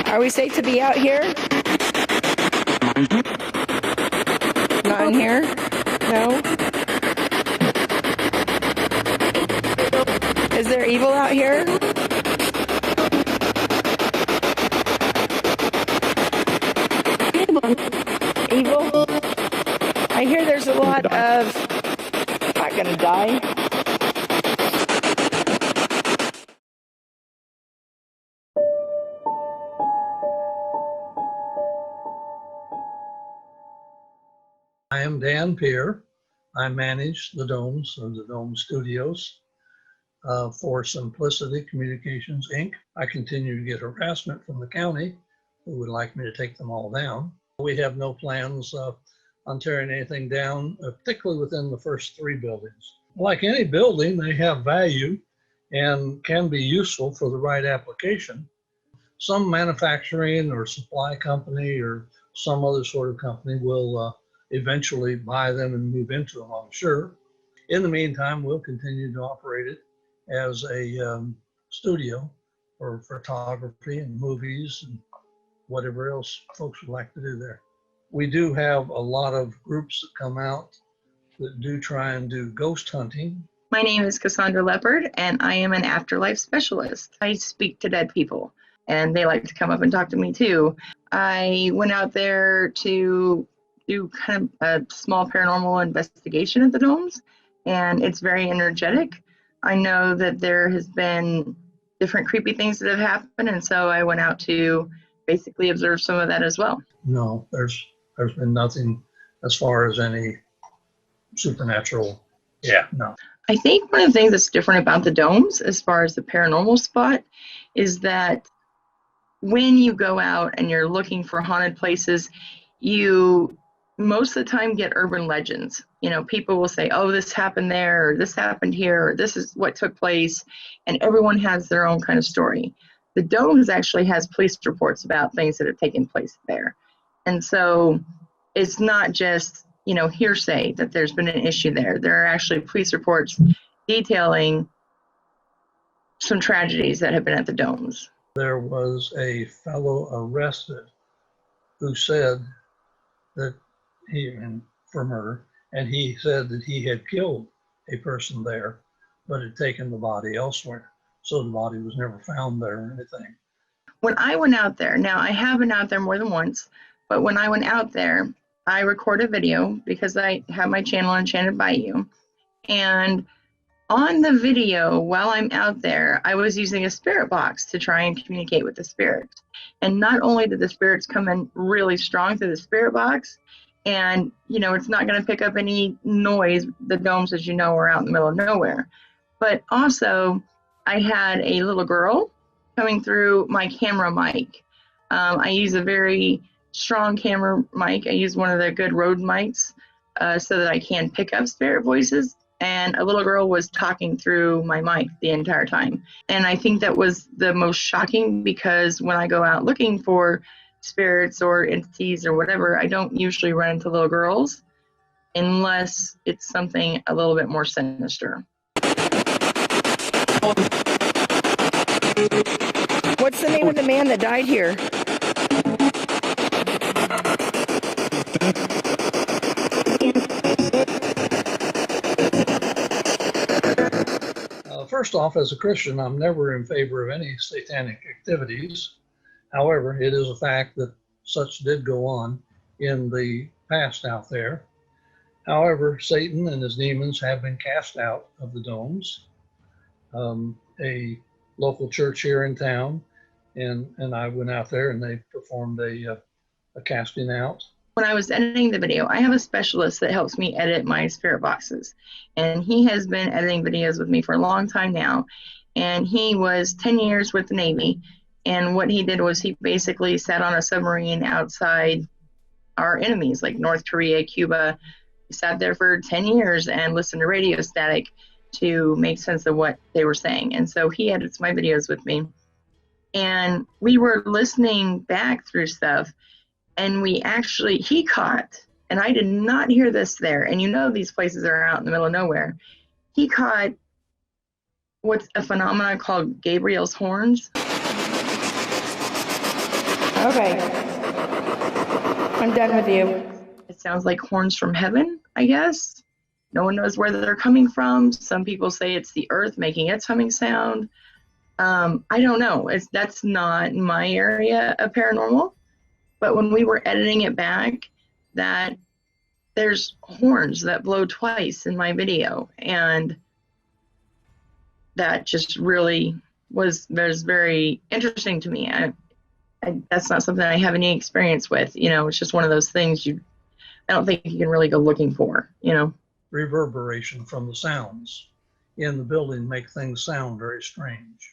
Are we safe to be out here? Not in here? No? Is there evil out here? Evil? I hear there's a lot of... I'm not gonna die. I am Dan Peer. I manage the Domes or the Dome Studios for Simplicity Communications, Inc. I continue to get harassment from the county who would like me to take them all down. We have no plans on tearing anything down, particularly within the first 3 buildings. Like any building, they have value and can be useful for the right application. Some manufacturing or supply company or some other sort of company will eventually buy them and move into them, I'm sure. In the meantime, we'll continue to operate it as a studio for photography and movies and whatever else folks would like to do there. We do have a lot of groups that come out that do try and do ghost hunting. My name is Cassandra Leopard, and I am an afterlife specialist. I speak to dead people, and they like to come up and talk to me too. I went out there to do kind of a small paranormal investigation at the Domes, and it's very energetic. I know that there has been different creepy things that have happened, and so I went out to basically observe some of that as well. No, there's been nothing as far as any supernatural. Yeah, no. I think one of the things that's different about the Domes as far as the paranormal spot is that when you go out and you're looking for haunted places, you most of the time get urban legends. You know, people will say, oh, this happened there, or this happened here, or this is what took place, and everyone has their own kind of story. The Domes actually has police reports about things that have taken place there. And so it's not just, you know, hearsay that there's been an issue there. There are actually police reports detailing some tragedies that have been at the Domes. There was a fellow arrested who said that for murder, and he said that he had killed a person there, but had taken the body elsewhere. So the body was never found there or anything. When I went out there, now I have been out there more than once, but when I went out there, I record a video because I have my channel Enchanted by You. And on the video, while I'm out there, I was using a spirit box to try and communicate with the spirits. And not only did the spirits come in really strong through the spirit box, and, you know, it's not going to pick up any noise. The Domes, as you know, are out in the middle of nowhere. But also, I had a little girl coming through my camera mic. I use a very strong camera mic. I use one of the good Rode mics so that I can pick up spirit voices. And a little girl was talking through my mic the entire time. And I think that was the most shocking because when I go out looking for spirits or entities or whatever, I don't usually run into little girls unless it's something a little bit more sinister. What's the name of the man that died here? First off, as a Christian, I'm never in favor of any satanic activities. However, it is a fact that such did go on in the past out there. However, Satan and his demons have been cast out of the Domes. A local church here in town, and I went out there and they performed a casting out. When I was editing the video, I have a specialist that helps me edit my spirit boxes. And he has been editing videos with me for a long time now. And he was 10 years with the Navy. And what he did was he basically sat on a submarine outside our enemies, like North Korea, Cuba. He sat there for 10 years and listened to radio static to make sense of what they were saying. And so he edits my videos with me. And we were listening back through stuff. And he caught, and I did not hear this there, and you know these places are out in the middle of nowhere. He caught what's a phenomenon called Gabriel's horns. Okay. I'm done with you. It sounds like horns from heaven, I guess. No one knows where they're coming from. Some people say it's the earth making its humming sound. I don't know. That's not my area of paranormal. But when we were editing it back, that there's horns that blow twice in my video, and that just really was very interesting to me. That's not something I have any experience with. It's just one of those things I don't think you can really go looking for. Reverberation from the sounds in the building make things sound very strange.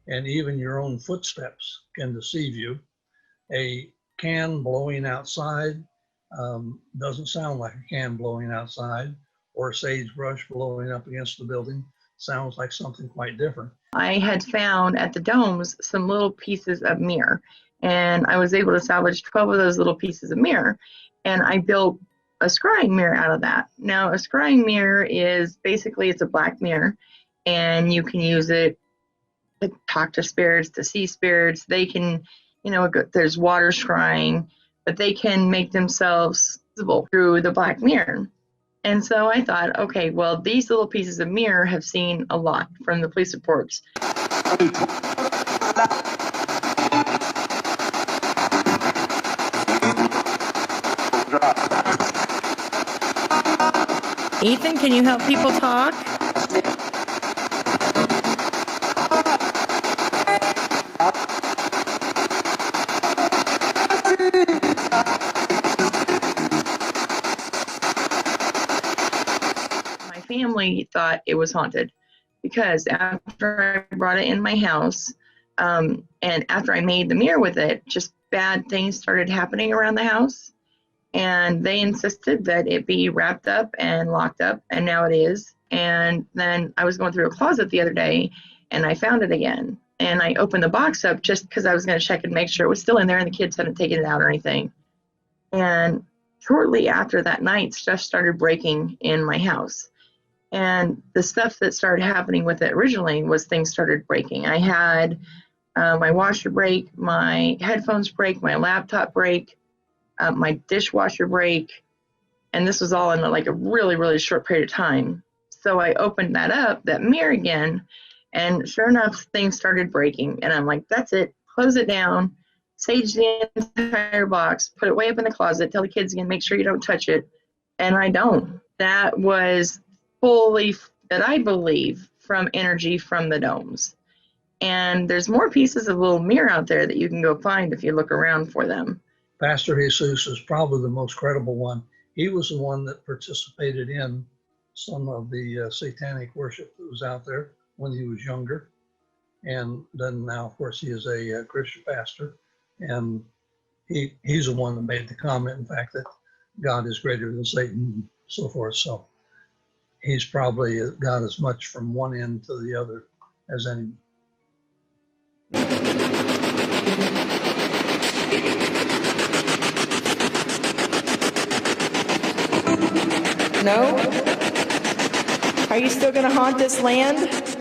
And even your own footsteps can deceive you. A can blowing outside doesn't sound like a can blowing outside, or a sagebrush blowing up against the building sounds like something quite different. I had found at the domes some little pieces of mirror, and I was able to salvage 12 of those little pieces of mirror, and I built a scrying mirror out of that. Now, a scrying mirror is basically, it's a black mirror, and you can use it to talk to spirits, to see spirits. They can, there's water scrying, but they can make themselves visible through the black mirror. And so I thought, okay, well, these little pieces of mirror have seen a lot from the police reports. Ethan, can you help people talk? My family thought it was haunted because after I brought it in my house, and after I made the mirror with it, just bad things started happening around the house. And they insisted that it be wrapped up and locked up, and now it is. And then I was going through a closet the other day, and I found it again. And I opened the box up just because I was going to check and make sure it was still in there and the kids hadn't taken it out or anything. And shortly after that night, stuff started breaking in my house. And the stuff that started happening with it originally was things started breaking. I had my washer break, my headphones break, my laptop break, my dishwasher break, and this was all in like a really, really short period of time. So I opened that mirror again, and sure enough, things started breaking. And I'm like, that's it, close it down, sage the entire box, put it way up in the closet, tell the kids again, make sure you don't touch it. And I don't. That was fully, that I believe, from energy from the domes. And there's more pieces of little mirror out there that you can go find if you look around for them. Pastor Jesus is probably the most credible one. He was the one that participated in some of the satanic worship that was out there when he was younger. And then now, of course, he is a Christian pastor. And he's the one that made the comment, in fact, that God is greater than Satan and so forth. So he's probably got as much from one end to the other as any. No? Are you still going to haunt this land?